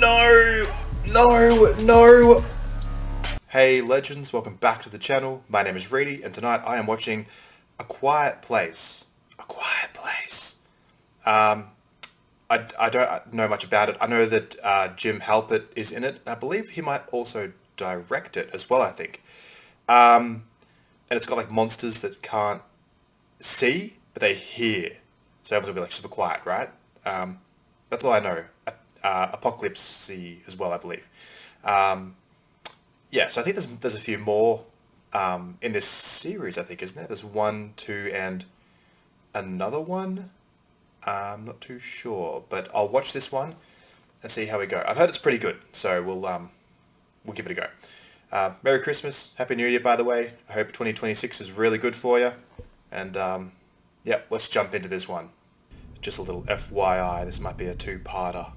no! No! No! Hey legends, welcome back to the channel. My name is Reedy, and tonight I am watching A Quiet Place. A Quiet Place. I don't know much about it. I know that Jim Halpert is in it. I believe he might also direct it as well, I think. And it's got like monsters that can't see, but they hear. So everyone's will be like super quiet, right? That's all I know. Apocalypse as well, I believe. Yeah, so I think there's a few more in this series, I think, isn't there? There's 1, 2, and another one. I'm not too sure, but I'll watch this one and see how we go. I've heard it's pretty good, so we'll give it a go. Merry Christmas, Happy New Year, by the way. I hope 2026 is really good for you. And yeah, let's jump into this one. Just a little FYI, this might be a two-parter.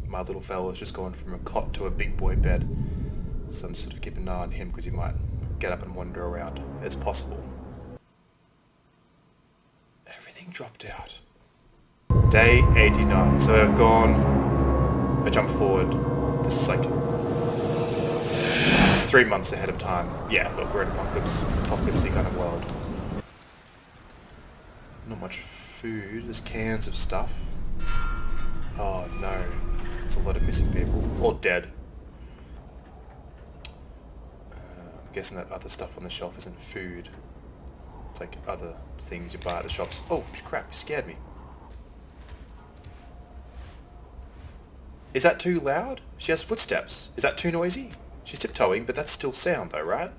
My little fella's just gone from a cot to a big boy bed. So I'm sort of keeping an eye on him because he might get up and wander around. It's possible. Everything dropped out. Day 89. So I've gone... I jump forward. This is like 3 months ahead of time. Yeah, look, we're in apocalypse-y kind of world. Not much food. There's cans of stuff. Oh no. It's a lot of missing people. All dead. I'm guessing that other stuff on the shelf isn't food. It's like other things you buy at the shops. Oh crap, you scared me. Is that too loud? She has footsteps. Is that too noisy? She's tiptoeing, but that's still sound though, right?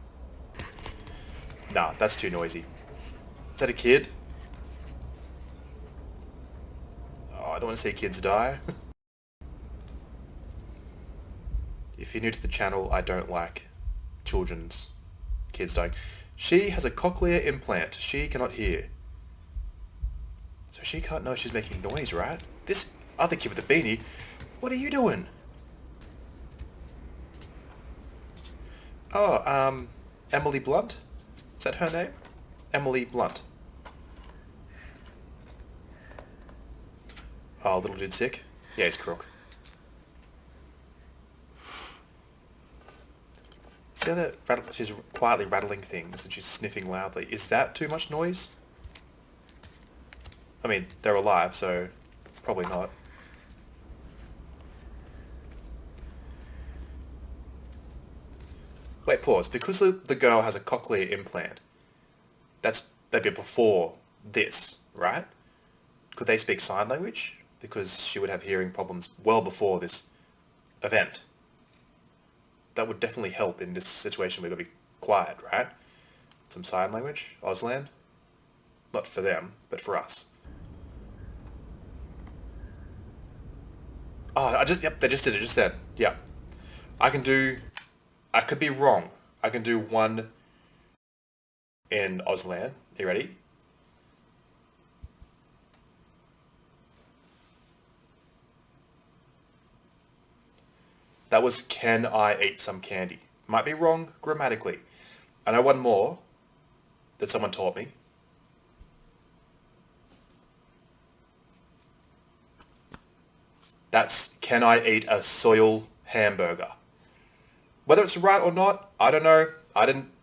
Nah, that's too noisy. Is that a kid? Oh, I don't want to see kids die. If you're new to the channel, I don't like children's kids dying. She has a cochlear implant. She cannot hear. So she can't know she's making noise, right? This other kid with the beanie, what are you doing? Oh, Emily Blunt? Is that her name? Emily Blunt. Oh, little dude sick? Yeah, he's crook. See how that she's quietly rattling things and she's sniffing loudly. Is that too much noise? I mean, they're alive, so probably not. Wait, pause. Because the girl has a cochlear implant, that'd be before this, right? Could they speak sign language? Because she would have hearing problems well before this event. That would definitely help in this situation. We've got to be quiet, right? Some sign language, Auslan. Not for them, but for us. Oh, yep, they just did it just then. Yeah. I could be wrong. I can do one in Auslan. Are you ready? That was, can I eat some candy? Might be wrong grammatically. I know one more that someone taught me. That's, can I eat a soil hamburger? Whether it's right or not, I don't know.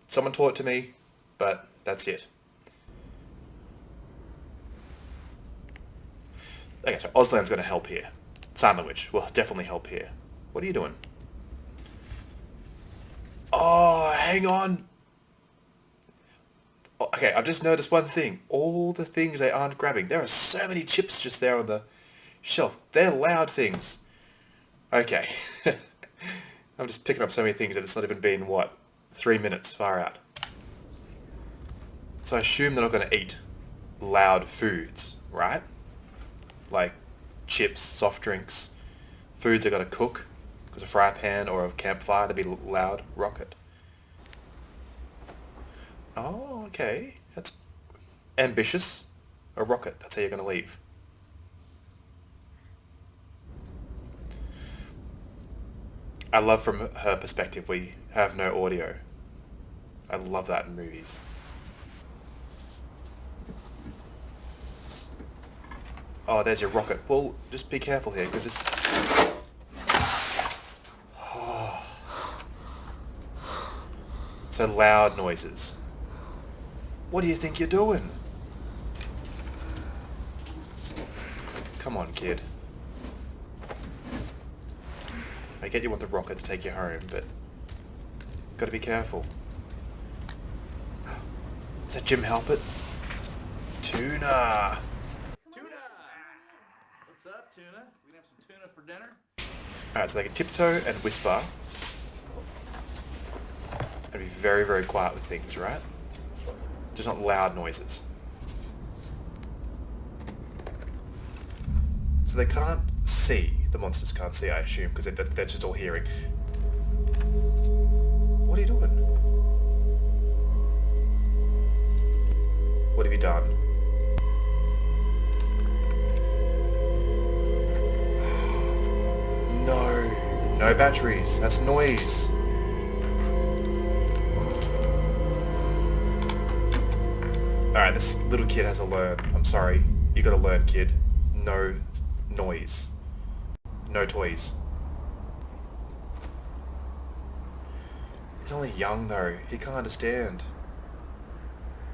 Someone taught it to me, but that's it. Okay, so Auslan's going to help here. Sign language will definitely help here. What are you doing? Oh, hang on. Oh, okay, I've just noticed one thing. All the things they aren't grabbing. There are so many chips just there on the shelf. They're loud things. Okay. I'm just picking up so many things that it's not even been, what, 3 minutes, far out. So I assume they're not going to eat loud foods, right? Like chips, soft drinks, foods they got to cook. Because a fry pan or a campfire, that'd be loud. Rocket. Oh, okay. That's ambitious. A rocket, that's how you're going to leave. I love from her perspective, we have no audio. I love that in movies. Oh, there's your rocket. Well, just be careful here, because this... So loud noises. What do you think you're doing? Come on, kid. I get you want the rocket to take you home, but gotta be careful. Is that Jim Halpert? Tuna! Tuna! What's up, Tuna? We gonna have some tuna for dinner? Alright, so they can tiptoe and whisper. And be very, very quiet with things, right? Just not loud noises. So they can't see. The monsters can't see, I assume, because they're just all hearing. What are you doing? What have you done? No. No batteries. That's noise. Alright, this little kid has to learn. I'm sorry. You gotta learn, kid. No noise. No toys. He's only young though. He can't understand.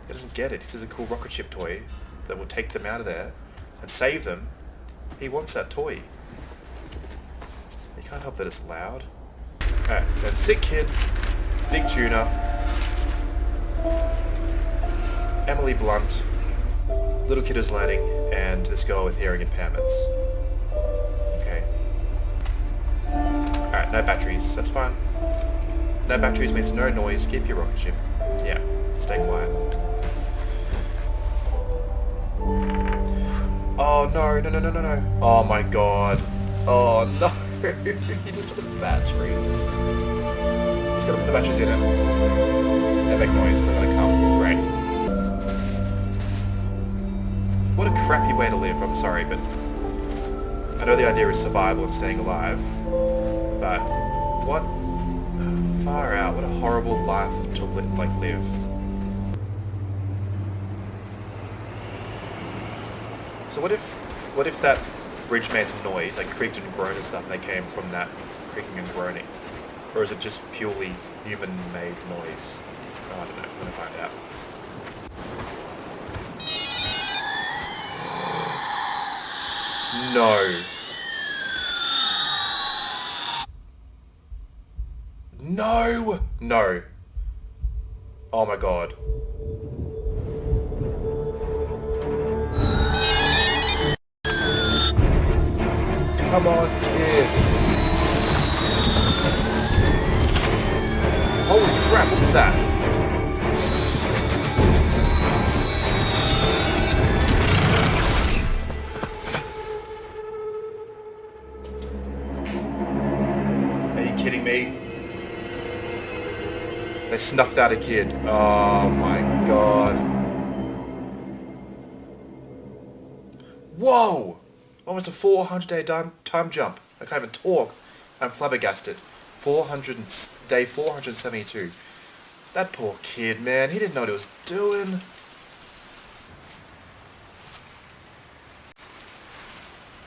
He doesn't get it. He sees a cool rocket ship toy that will take them out of there and save them. He wants that toy. You can't help that it's loud. Alright, so sick kid, big tuna, Emily Blunt, little kid is learning, and this girl with hearing impairments. Okay. Alright, no batteries. That's fine. No batteries means no noise. Keep your rocket ship. Yeah, stay quiet. Oh no, no, no, no, no, no. Oh my god. Oh no. He just took the batteries. He's gonna put the batteries in it. They make noise and they're gonna come. Great. What a crappy way to live. I'm sorry, but I know the idea is survival and staying alive. But what? Far out. What a horrible life to live. So what if that bridge made some noise, like creaked and groaned and stuff, and they came from that creaking and groaning? Or is it just purely human-made noise? Oh, I don't know. I'm gonna find out. No. No! No. Oh my god. Come on, kid. Holy crap, what was that? Are you kidding me? They snuffed out a kid. Oh my god. Whoa! Almost a 400-day time jump. I can't even talk. I'm flabbergasted. Day 472. That poor kid, man. He didn't know what he was doing.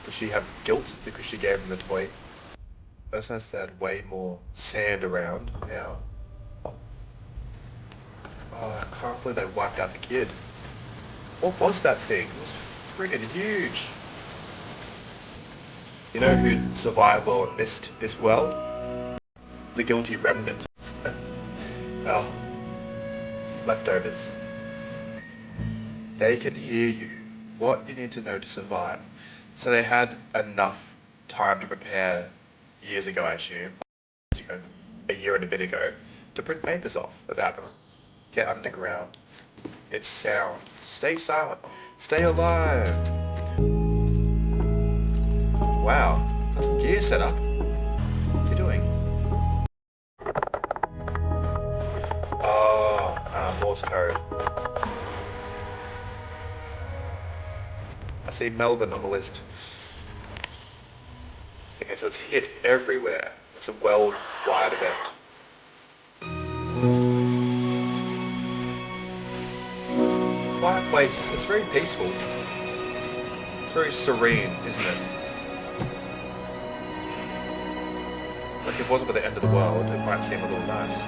Does she have guilt because she gave him the toy? This has that way more sand around now. Oh, I can't believe they wiped out the kid. What was that thing? It was friggin' huge. You know who survived well and missed this well? The guilty remnant. Well, leftovers. They can hear you. What you need to know to survive. So they had enough time to prepare years ago, I assume, a year and a bit ago, to print papers off about them. Get underground. It's sound. Stay silent. Stay alive. Wow, got some gear set up. What's he doing? Oh, Morse code. I see Melbourne on the list. Okay, so it's hit everywhere. It's a worldwide event. Quiet place. It's very peaceful. It's very serene, isn't it? Like if it wasn't for the end of the world, it might seem a little nice.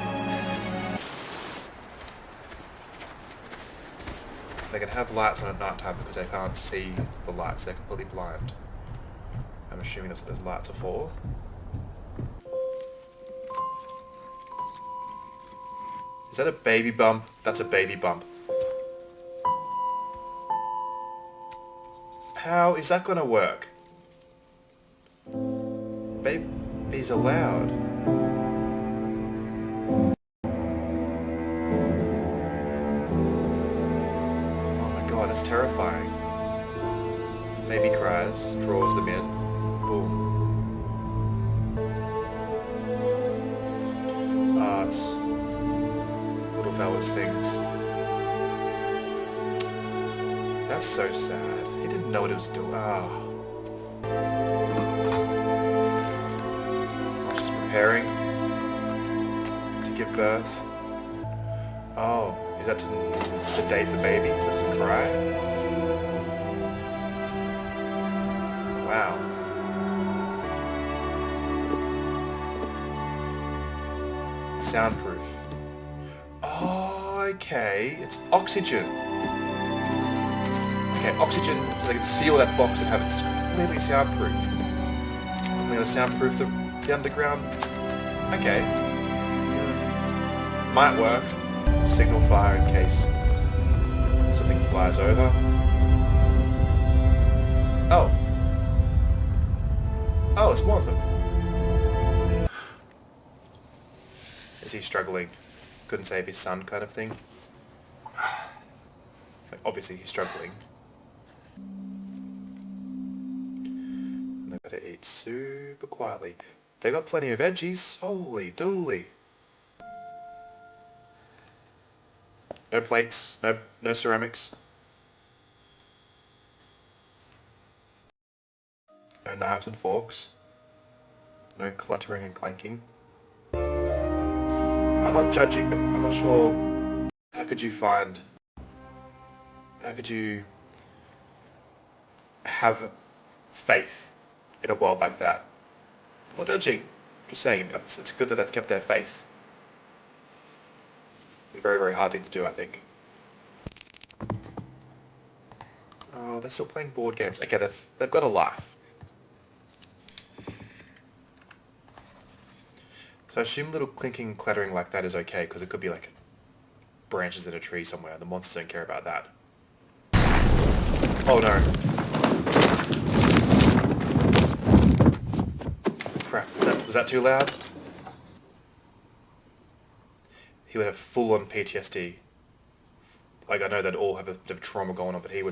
They can have lights on at night time because they can't see the lights. They're completely blind. I'm assuming that's what those lights are for. Is that a baby bump? That's a baby bump. How is that gonna work? Babies are loud. Oh my god, that's terrifying. Baby cries, draws them in. Boom. Ah, it's little Vala's things. That's so sad. He didn't know what he was doing. Oh. I was just preparing to give birth. Oh, is that to sedate the baby so it doesn't cry? Wow. Soundproof. Oh, okay. It's oxygen. Okay, oxygen, so they can seal that box and have it completely soundproof. I'm going to soundproof the underground. Okay. Might work. Signal fire in case something flies over. Oh. Oh, it's more of them. Is he struggling? Couldn't save his son kind of thing? Like, obviously he's struggling. And they've got to eat super quietly. They got plenty of veggies. Holy dooly. No plates, no ceramics. No knives and forks. No cluttering and clanking. I'm not judging, but I'm not sure. How could you have faith in a world like that? I'm not judging. Just saying, it's good that they've kept their faith. A very, very hard thing to do, I think. Oh, they're still playing board games. Okay, they've got a life. So I assume little clinking, clattering like that is okay, because it could be like branches in a tree somewhere. The monsters don't care about that. Oh no. Crap, was that too loud? He would have full-on PTSD. Like, I know they'd all have a bit of trauma going on, but he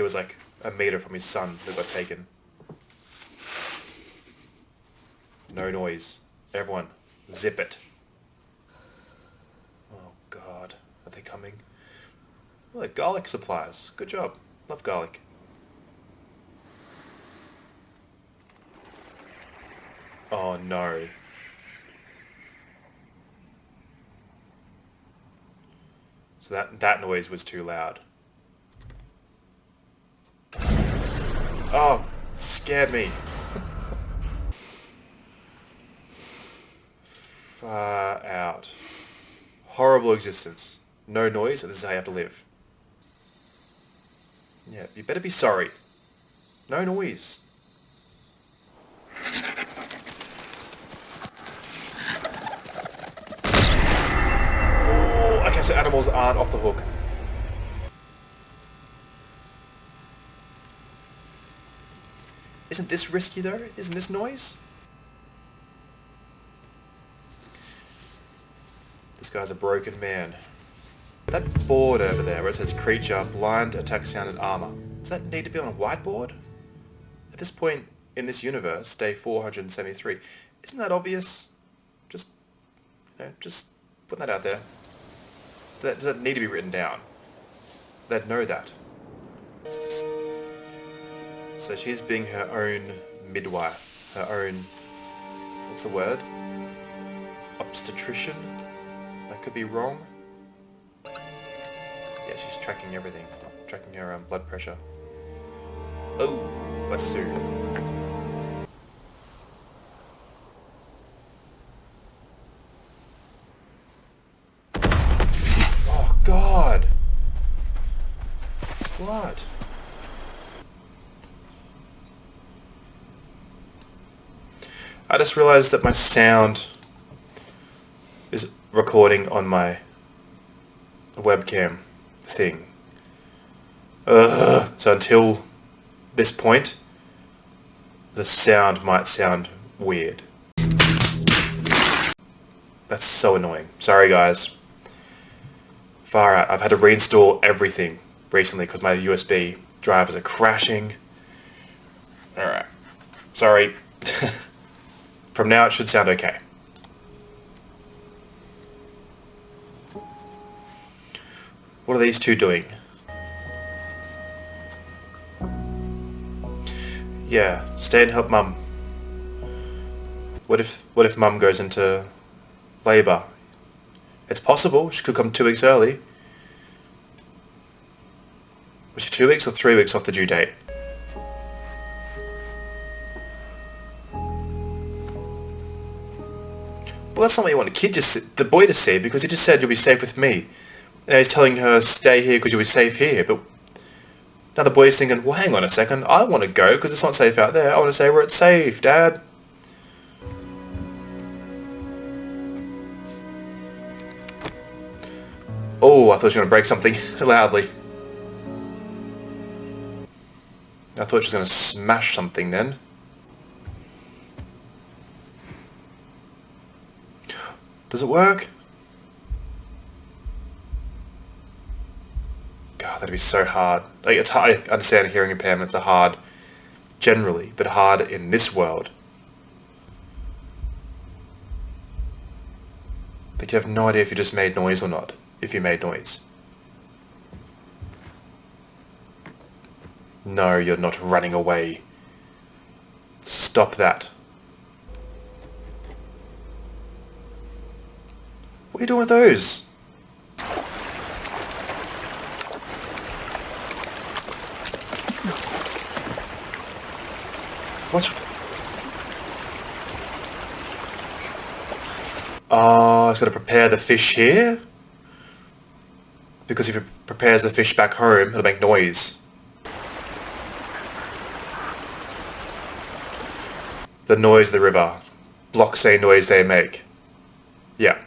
was like a meter from his son that got taken. No noise. Everyone, zip it. Oh god, are they coming? Well, they're garlic supplies. Good job. Love garlic. Oh no. So that noise was too loud. Oh, scared me. Far out. Horrible existence. No noise, and this is how you have to live. Yeah, you better be sorry. No noise. Oh, okay, so animals aren't off the hook. Isn't this risky though? Isn't this noise? This guy's a broken man. That board over there where it says creature, blind, attack sound and armor. Does that need to be on a whiteboard? At this point in this universe, day 473, isn't that obvious? Just put that out there. Does that need to be written down? They'd know that. So she's being her own midwife, her own, what's the word? Obstetrician? That could be wrong. Yeah, she's tracking everything. Tracking her blood pressure. Oh, let's sue. Oh, God! I just realized that my sound is recording on my webcam thing. So until this point, the sound might sound weird. That's so annoying. Sorry guys. Far out. I've had to reinstall everything recently because my USB drivers are crashing. Alright. Sorry. From now it should sound okay. What are these two doing? Yeah, stay and help Mum. What if Mum goes into labour? It's possible. She could come 2 weeks early. Was she 2 weeks or 3 weeks off the due date? Well, that's not what you want the boy to see, because he just said you'll be safe with me. And he's telling her stay here because you'll be safe here. But now the boy's thinking, well, hang on a second. I want to go because it's not safe out there. I want to stay where it's safe, Dad. Oh, I thought she was going to break something loudly. I thought she was going to smash something then. Does it work? God, that'd be so hard. Like, it's hard. I understand hearing impairments are hard generally, but hard in this world. Like, you have no idea if you just made noise or not. If you made noise. No, you're not running away. Stop that. What are you doing with those? What's... Oh, it's got to prepare the fish here? Because if it prepares the fish back home, it'll make noise. The noise of the river blocks any noise they make. Yeah.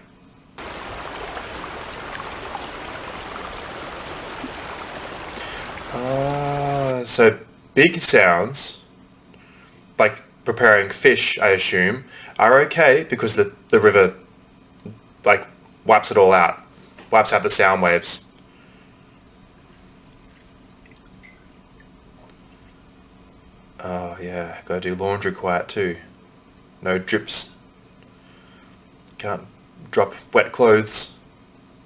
So big sounds, like preparing fish, I assume, are okay because the river, like, wipes it all out. Wipes out the sound waves. Oh yeah, gotta do laundry quiet too. No drips. Can't drop wet clothes.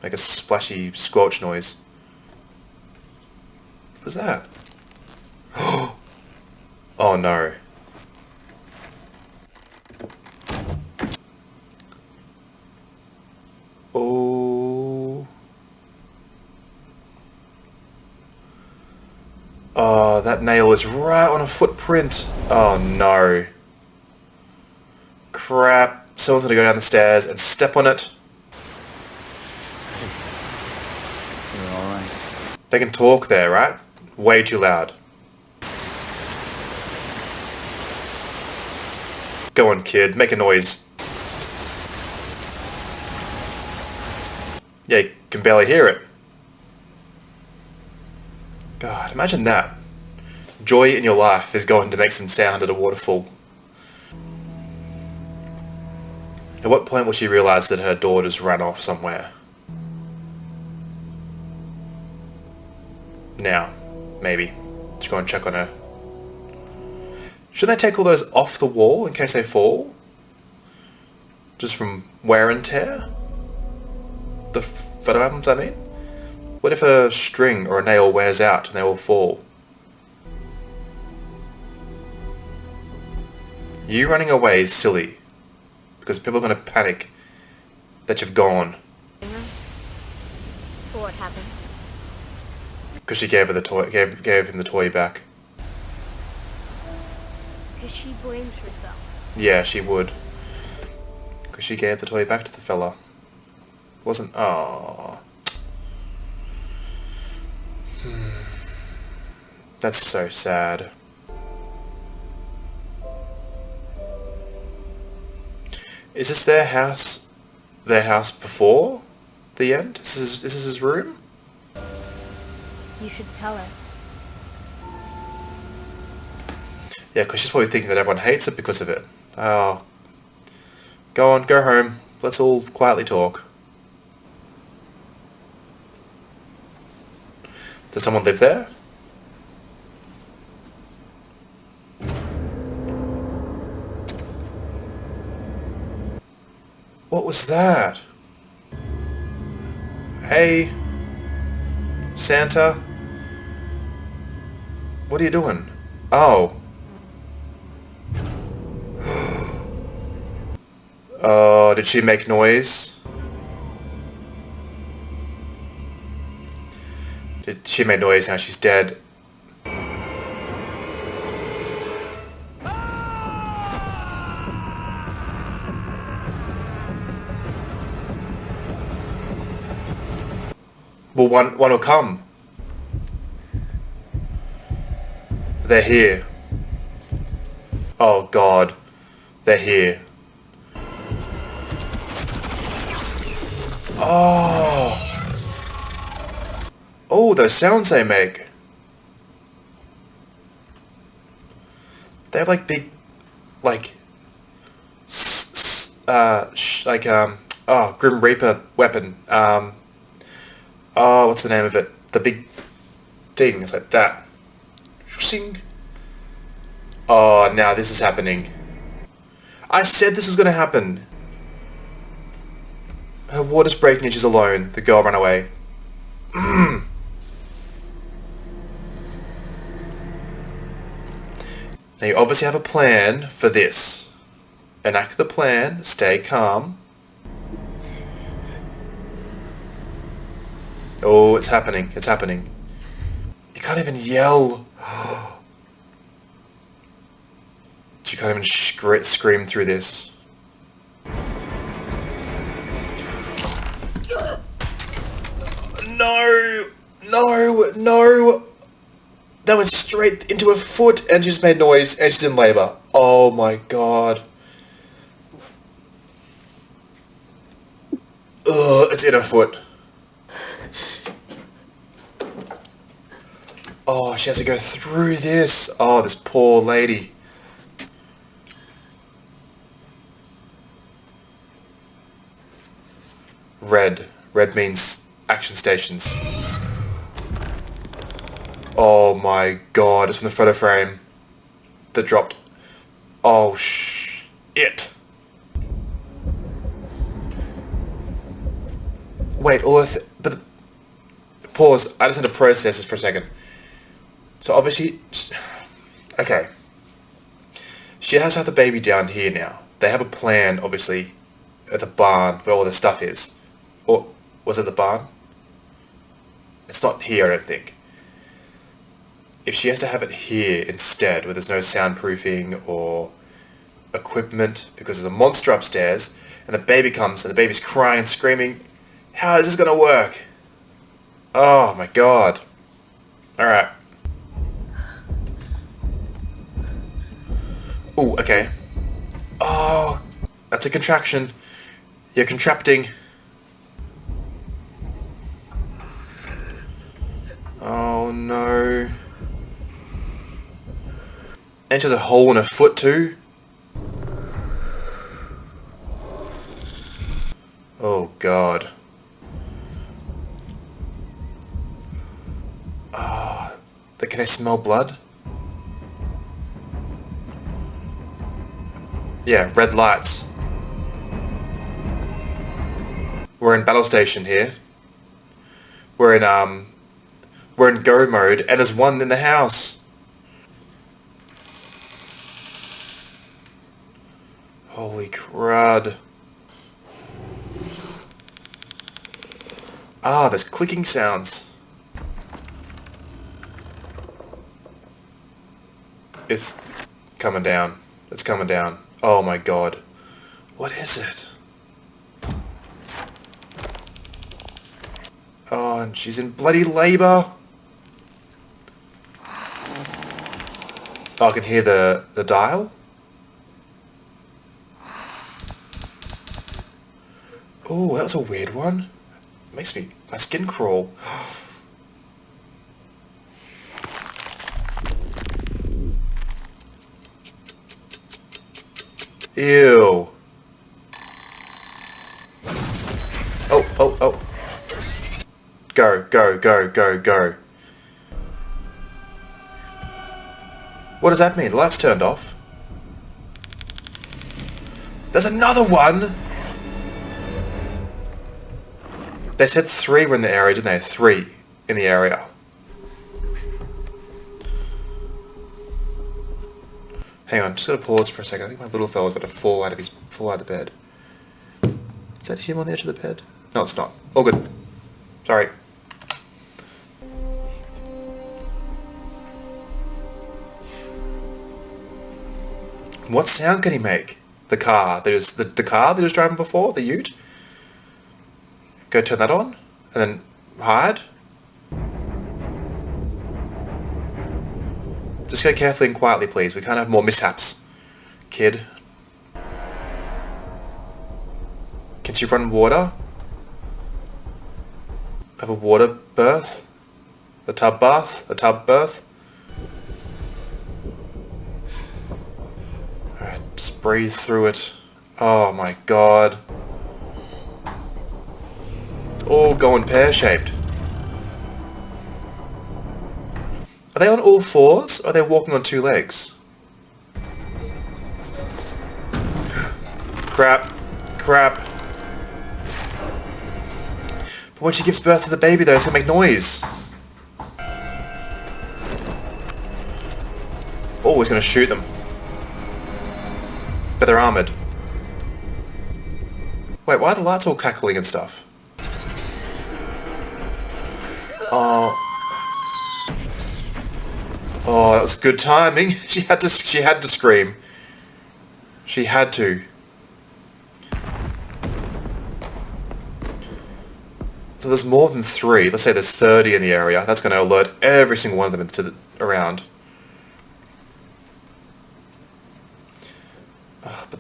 Make a splashy squelch noise. What was that? Oh no. Oh. Oh, that nail is right on a footprint. Oh no. Crap. Someone's gonna go down the stairs and step on it. You're alright. They can talk there, right? Way too loud. Go on, kid. Make a noise. Yeah, you can barely hear it. God, imagine that. Joy in your life is going to make some sound at a waterfall. At what point will she realise that her daughter's run off somewhere? Now, maybe. Let's go and check on her. Shouldn't they take all those off the wall in case they fall? Just from wear and tear? The photo albums, I mean? What if a string or a nail wears out and they all fall? You running away is silly. Because people are going to panic that you've gone. What happened? Because she gave her the toy, gave him the toy back. Because she blames herself. Yeah, she would. Because she gave the toy back to the fella. Wasn't... Aww. That's so sad. Is this their house? Their house before the end? This is his room? You should tell her. Yeah, because she's probably thinking that everyone hates it because of it. Oh. Go on, go home. Let's all quietly talk. Does someone live there? What was that? Hey, Santa? What are you doing? Oh. Oh, did she make noise? She made noise, now she's dead. Well, one will come. They're here. Oh God, they're here. Oh. Oh, those sounds they make. They have like big, like, oh, Grim Reaper weapon. Oh, what's the name of it? The big thing. It's like that. Sing. Oh, now this is happening. I said this was going to happen. Her water's breaking and she's alone. The girl ran away. Now you obviously have a plan for this. Enact the plan. Stay calm. Oh, it's happening. It's happening. You can't even yell. You can't even scream through this. No! No! No! That went straight into her foot and she just made noise and she's in labour. Oh my God. Ugh, it's in her foot. Oh, she has to go through this. Oh, this poor lady. Red. Red means action stations. Oh my God, it's from the photo frame that dropped. Oh, shit. Wait, but pause. I just had to process this for a second. So obviously, okay. She has to have the baby down here now. They have a plan, obviously, at the barn where all the stuff is. Or was it the barn? It's not here, I don't think. If she has to have it here instead, where there's no soundproofing or equipment, because there's a monster upstairs, and the baby comes and the baby's crying and screaming, how is this going to work? Oh my God. Alright. Oh, okay. Oh, that's a contraction. You're contracting. Oh no. And she has a hole in her foot too. Oh God. Oh, can they smell blood? Yeah, red lights. We're in battle station here. We're in go mode, and there's one in the house. Holy crud. Ah, there's clicking sounds. It's coming down. It's coming down. Oh my God. What is it? Oh, and she's in bloody labour. Oh, I can hear the dial. Oh, that was a weird one. Makes my skin crawl. Ew. Oh, oh, oh. Go, go, go, go, go. What does that mean? The light's turned off. There's another one! They said 3 were in the area, didn't they? 3 in the area. Hang on, just gotta pause for a second. I think my little fella's about to fall out of the bed. Is that him on the edge of the bed? No, it's not. All good. Sorry. What sound can he make? The car. There's the car that he was driving before, the ute. Go turn that on, and then hide. Just go carefully and quietly, please. We can't have more mishaps, kid. Can she run water? Have a water birth? A tub bath? A tub birth? Alright, just breathe through it. Oh my god. It's all going pear-shaped. Are they on all fours, or are they walking on 2 legs? Crap. Crap. But when she gives birth to the baby though, it's gonna make noise. Oh, he's gonna shoot them. But they're armoured. Wait, why are the lights all cackling and stuff? Oh. Oh, that was good timing. She had to scream. She had to. So there's more than 3. Let's say there's 30 in the area. That's going to alert every single one of them around. But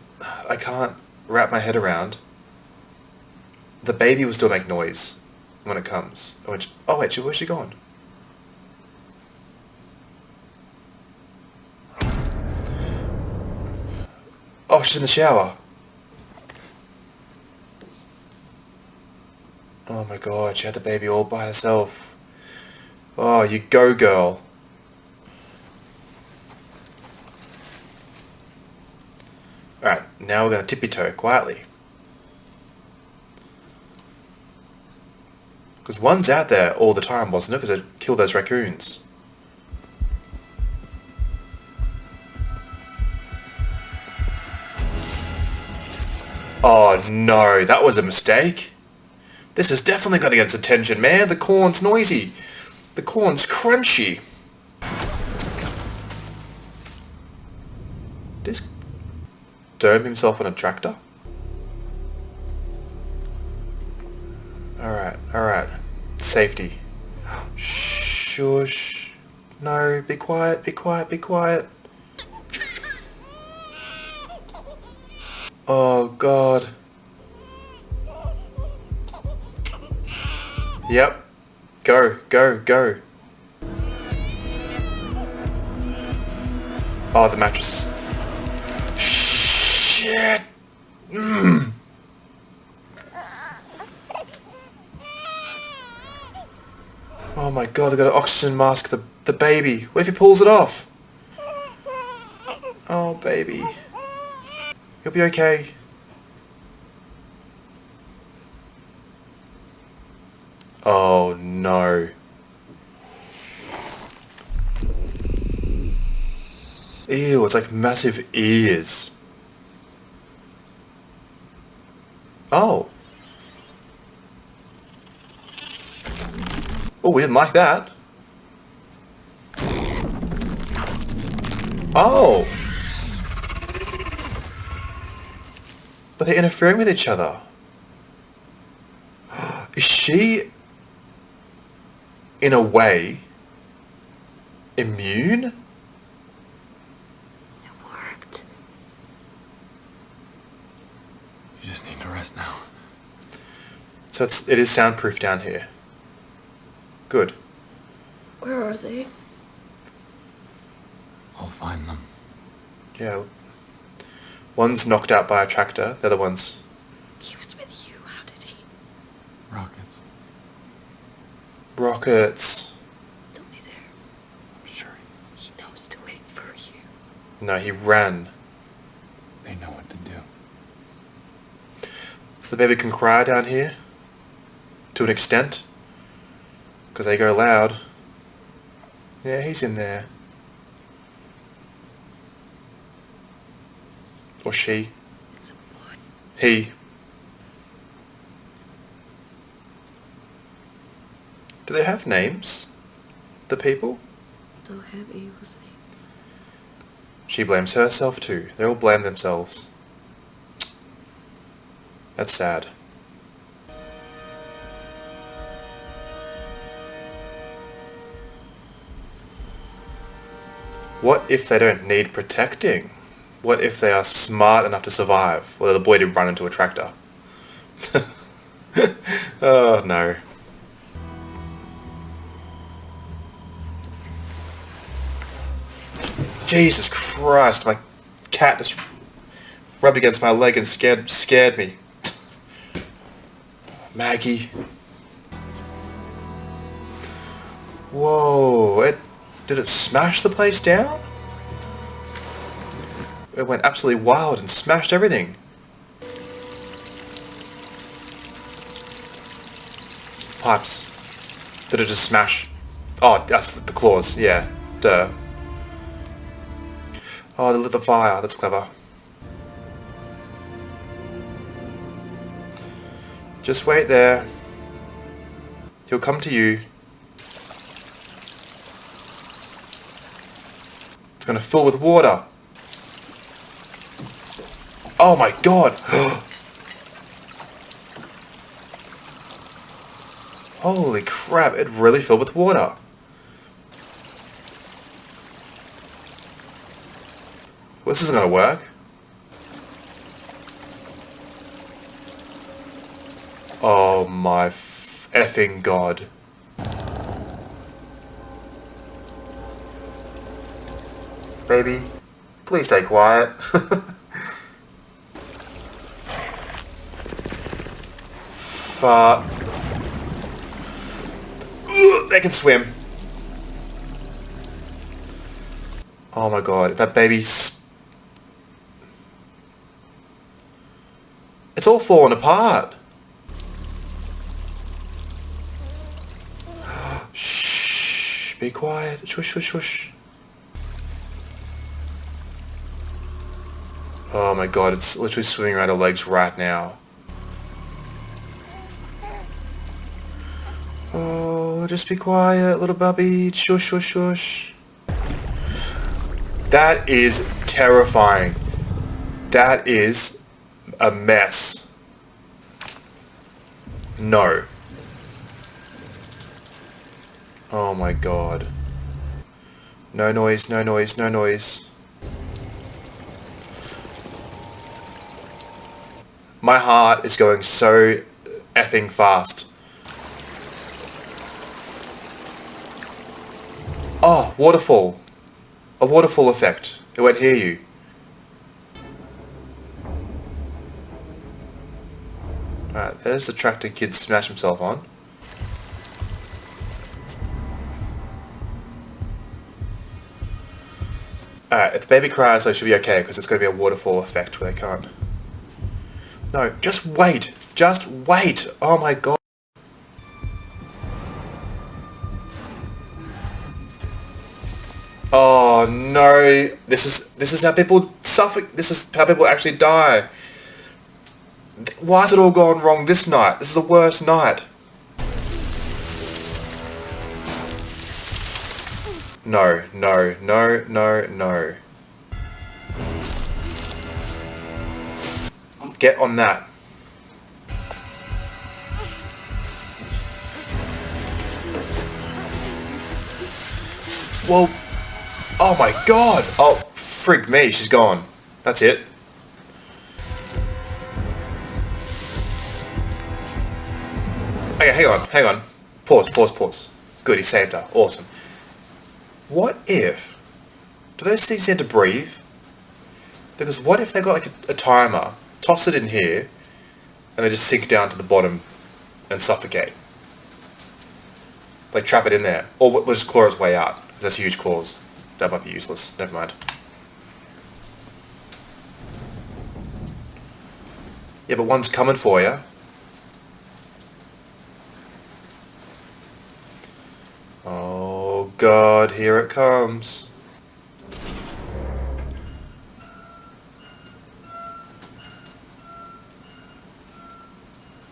I can't wrap my head around. The baby will still make noise when it comes. Oh wait, where's she gone? Oh, she's in the shower. Oh my god, she had the baby all by herself. Oh, you go, girl. Alright, now we're going to tippy-toe quietly. Because one's out there all the time, wasn't it? Because it killed those raccoons. Oh no, that was a mistake. This is definitely going to get its attention, man. The corn's noisy. The corn's crunchy. Did he dome himself on a tractor? Alright, alright. Safety. Shush. No, be quiet, be quiet, be quiet. Oh god. Yep. Go, go, go. Oh, the mattress. Shit. Mm. Oh my god, they've got to oxygen mask the baby. What if he pulls it off? Oh, baby. You'll be okay. Oh no. Ew, it's like massive ears. Oh. Oh, we didn't like that. Oh. But they're interfering with each other. Is she, in a way, immune? It worked. You just need to rest now. So it is soundproof down here. Good. Where are they? I'll find them. Yeah. One's knocked out by a tractor. The other one's... He was with you. How did he? Rockets. Rockets. They'll be there. I'm sure He knows to wait for you. No, he ran. they know what to do. So the baby can cry down here? To an extent? Because they go loud. Yeah, he's in there. Or she. It's a boy. He. Do they have names? The people? So heavy, wasn't he? She blames herself too. They all blame themselves. That's sad. What if they don't need protecting? What if they are smart enough to survive? Well, the boy did run into a tractor. Oh no. Jesus Christ, my cat just rubbed against my leg and scared me. Maggie. Whoa, did it smash the place down? It went absolutely wild and smashed everything. Pipes. Did it just smash? Oh, that's the claws, yeah. Duh. Oh, they lit the fire. That's clever. Just wait there. He'll come to you. It's gonna fill with water. Oh my god! Holy crap, it really filled with water. Well, this isn't gonna work. Oh my effing god. Baby, please stay quiet. Fuck. They can swim. Oh my god, that baby's... It's all falling apart. Shh, be quiet. Shush, shush, shush. Oh my god, it's literally swimming around her legs right now. Oh, just be quiet, little bubby. Shush, shush, shush. That is terrifying. That is a mess. No. Oh my god. No noise, no noise, no noise. My heart is going so effing fast. Oh, waterfall. A waterfall effect. It won't hear you. Alright, there's the tractor kid smash himself on. Alright, if the baby cries, they should be okay, because it's going to be a waterfall effect where they can't. No, just wait. Just wait. Oh my god. Oh no. This is how people suffer. This is how people actually die. Why has it all gone wrong this night? This is the worst night. No, no, no, no, no. Get on that. Well, oh my god. Oh, frig me, she's gone. That's it. Okay, hang on. Pause. Good, he saved her. Awesome. What if... Do those things need to breathe? Because what if they got like a timer, toss it in here, and they just sink down to the bottom and suffocate? Like trap it in there. Or we'll just claw its way out, because that's huge claws. That might be useless. Never mind. Yeah, but one's coming for you. Oh God, here it comes.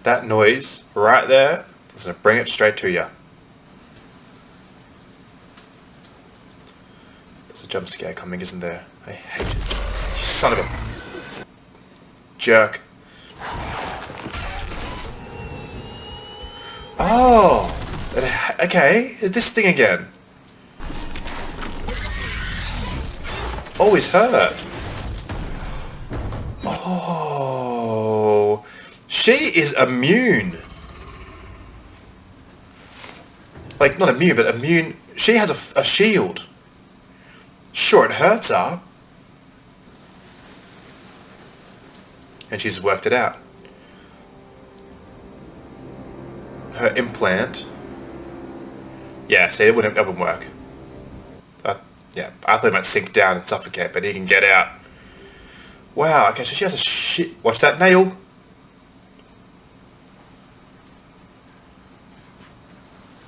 That noise right there is going to bring it straight to you. There's a jump scare coming, isn't there? I hate it. You son of a jerk. Oh, okay. This thing again. Oh, he's hurt. Oh, she is immune. Like, not immune, but immune. She has a shield. Sure, it hurts her. And she's worked it out. Her implant. Yeah, see, it wouldn't work. Yeah, I thought it might sink down and suffocate, but he can get out. Wow, okay, so she has a shit... What's that nail?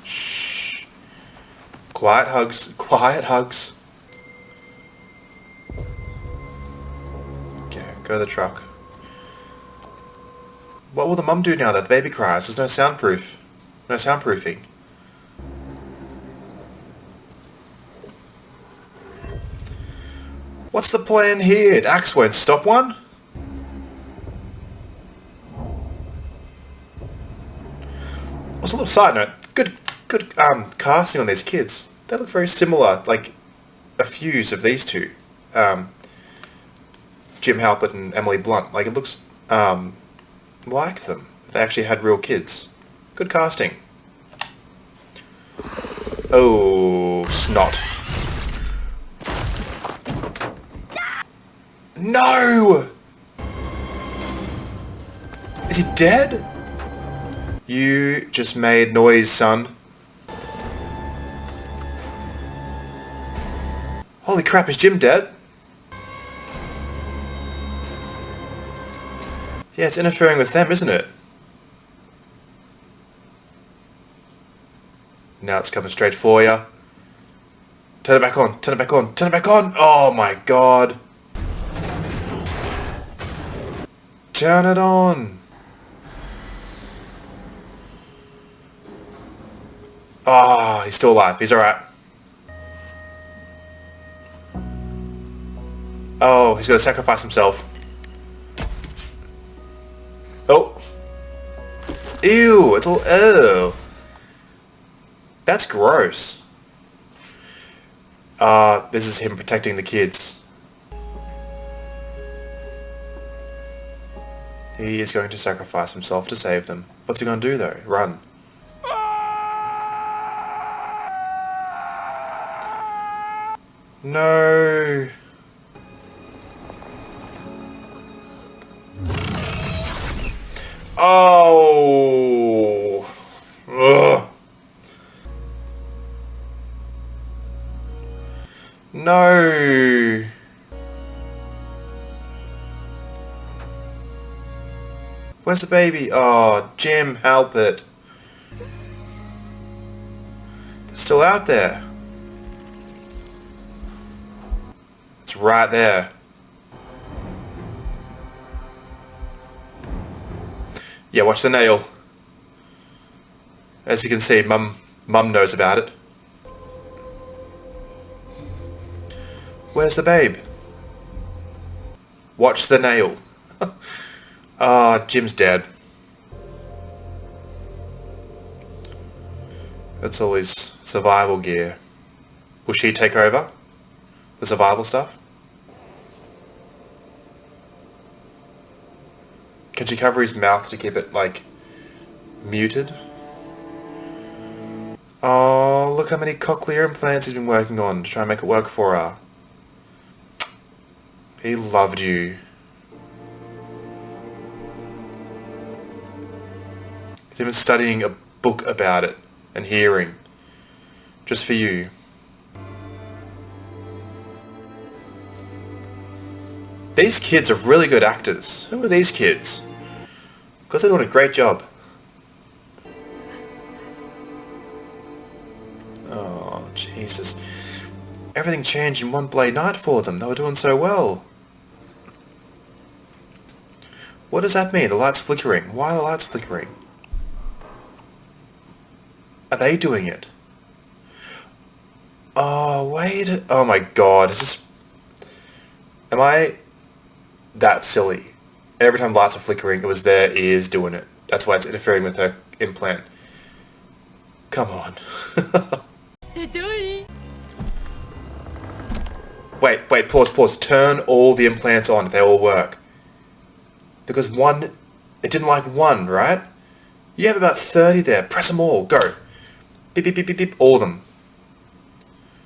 Shh. Quiet hugs. Quiet hugs. Okay, go to the truck. What will the mum do now that the baby cries? There's no soundproof. No soundproofing. What's the plan here? The axe won't stop one? Also, a little side note. Good casting on these kids. They look very similar, like a fuse of these two. Jim Halpert and Emily Blunt. Like, it looks like them. They actually had real kids. Good casting. Oh, snot. No! Is he dead? You just made noise, son. Holy crap, is Jim dead? Yeah, it's interfering with them, isn't it? Now it's coming straight for you. Turn it back on, turn it back on, turn it back on! Oh my God. Turn it on. Oh, he's still alive. He's alright. Oh, he's going to sacrifice himself. Oh. Ew, it's all... Oh. That's gross. This is him protecting the kids. He is going to sacrifice himself to save them. What's he going to do though? Run. No. Oh. Ugh. No. Where's the baby? Oh, Jim, help it. They're still out there. It's right there. Yeah, watch the nail. As you can see, Mum knows about it. Where's the babe? Watch the nail. Ah, Jim's dead. That's always survival gear. Will she take over the survival stuff? Can she cover his mouth to keep it, like, muted? Oh, look how many cochlear implants he's been working on to try and make it work for her. He loved you. He's even studying a book about it and hearing. Just for you. These kids are really good actors. Who are these kids? Because they're doing a great job. Oh, Jesus. Everything changed in one blade night for them. They were doing so well. What does that mean? The light's flickering. Why are the lights flickering? Are they doing it? Oh, wait. Oh my god. Is this... Am I that silly? Every time lights are flickering, it was their ears doing it. That's why it's interfering with her implant. Come on. Wait, pause. Turn all the implants on if they all work. Because one... It didn't like one, right? You have about 30 there. Press them all. Go. Beep, beep, beep, beep, beep. All of them.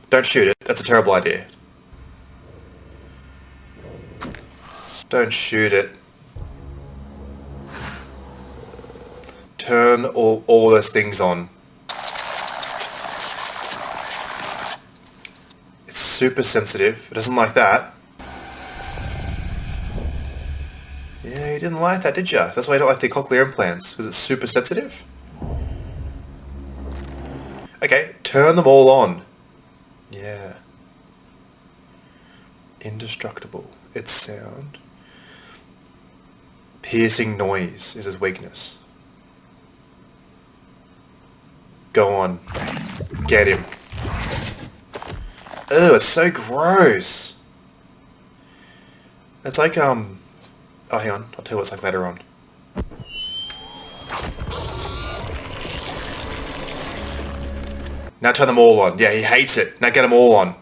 Don't shoot it. That's a terrible idea. Don't shoot it. Turn all those things on. It's super sensitive. It doesn't like that. Yeah, you didn't like that, did you? That's why you don't like the cochlear implants. Because it's super sensitive? Okay, turn them all on. Yeah. Indestructible. Its sound. Piercing noise is his weakness. Go on. Get him. Ew, it's so gross. It's like, Oh, hang on. I'll tell you what it's like later on. Now turn them all on. Yeah, he hates it. Now get them all on.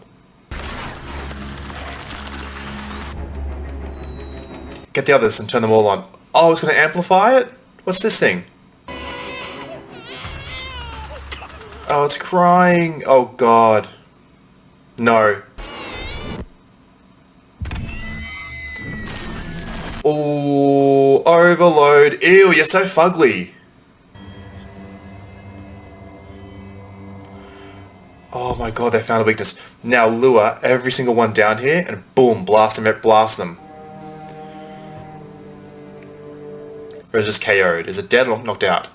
Get the others and turn them all on. Oh, it's going to amplify it? What's this thing? Oh, it's crying. Oh, God. No. Oh, overload. Ew, you're so fugly. Oh my god, they found a weakness. Now lure every single one down here and boom, blast them. Or is it just KO'd? Is it dead or knocked out?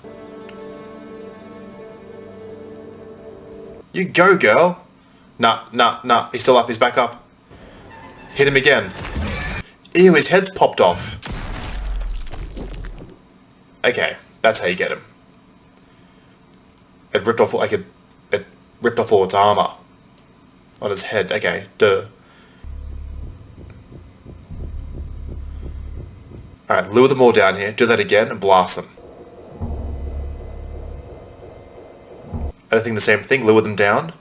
You go, girl. Nah. He's still up, he's back up. Hit him again. Ew, his head's popped off. Okay, that's how you get him. It ripped off like it ripped off all its armor on his head. Okay, duh. Alright, lure them all down here, do that again, and blast them. Other thing, the same thing, lure them down.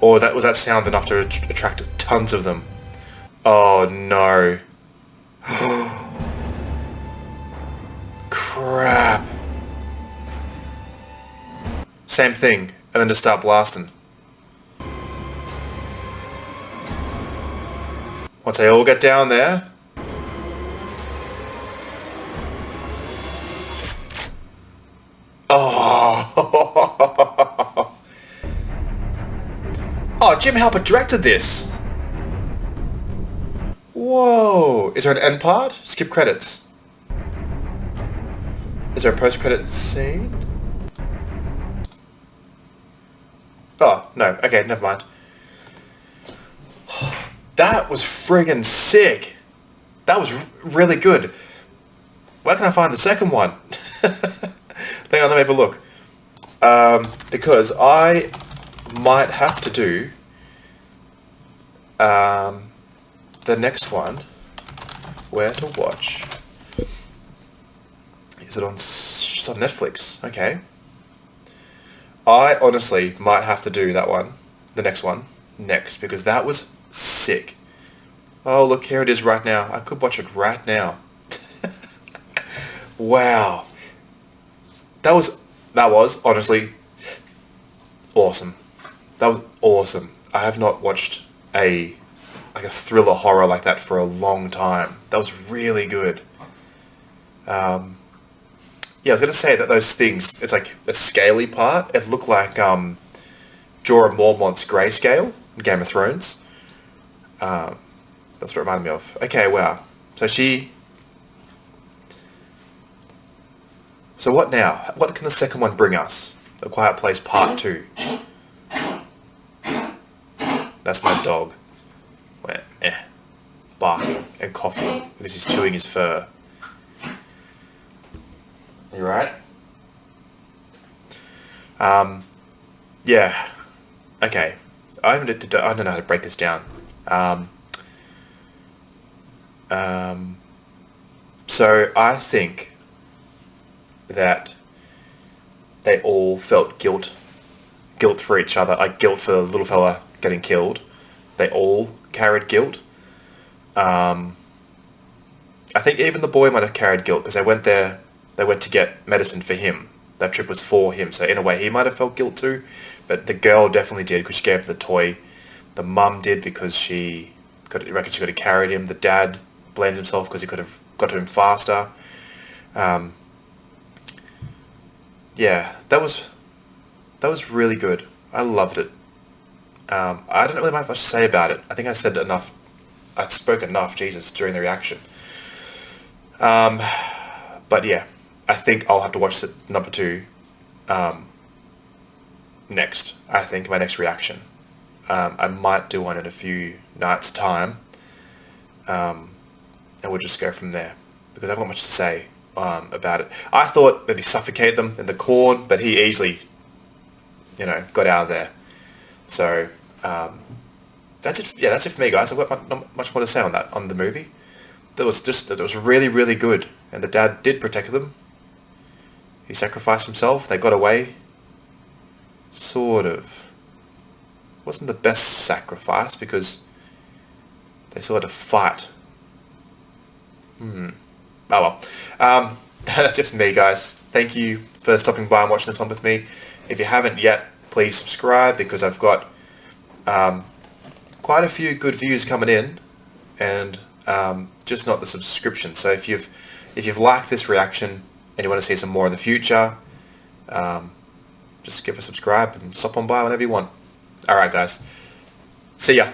Or was that sound enough to attract tons of them? Oh no. Crap. Same thing, and then just start blasting. Once they all get down there... Oh! Oh, Jim Halpert directed this! Whoa! Is there an end part? Skip credits. Is there a post-credit scene? Oh, no. Okay, never mind. That was friggin' sick. That was really good. Where can I find the second one? Hang on, let me have a look. Because I might have to do the next one. Where to watch? Is it on? It's on Netflix. Okay. I honestly might have to do that one, the next one, next, because that was sick. Oh, look, here it is right now. I could watch it right now. Wow. that was honestly awesome. That was awesome. I have not watched a thriller horror like that for a long time. That was really good. Yeah, I was gonna say that those things, it's like a scaly part. It looked like Jorah Mormont's grayscale in Game of Thrones. That's what it reminded me of. Okay, wow. So what now? What can the second one bring us? A Quiet Place Part 2. That's my dog. Went, barking and coughing because he's chewing his fur. You right? Yeah. Okay. I don't know how to break this down. So I think that they all felt guilt for each other, like guilt for the little fella getting killed. They all carried guilt. I think even the boy might have carried guilt because they went to get medicine for him. That trip was for him, so in a way he might have felt guilt too. But the girl definitely did because she gave him the toy. The mum did because she reckoned she could have carried him. The dad blamed himself because he could have got to him faster. Yeah, that was really good. I loved it. I don't really have much to say about it. I think I said enough. I spoke enough, Jesus, during the reaction. But yeah, I think I'll have to watch number 2 next. I think my next reaction. I might do one in a few nights' time, and we'll just go from there because I haven't got much to say about it. I thought maybe suffocate them in the corn, but he easily, got out of there. So that's it. Yeah, that's it for me, guys. I've got not much more to say on the movie. That was really, really good, and the dad did protect them. He sacrificed himself. They got away. Sort of. Wasn't the best sacrifice because they still had to fight. Oh well. That's it for me, guys. Thank you for stopping by and watching this one with me. If you haven't yet, please subscribe because I've got quite a few good views coming in, and just not the subscription. So if you've liked this reaction and you want to see some more in the future, just give a subscribe and stop on by whenever you want. Alright guys, see ya.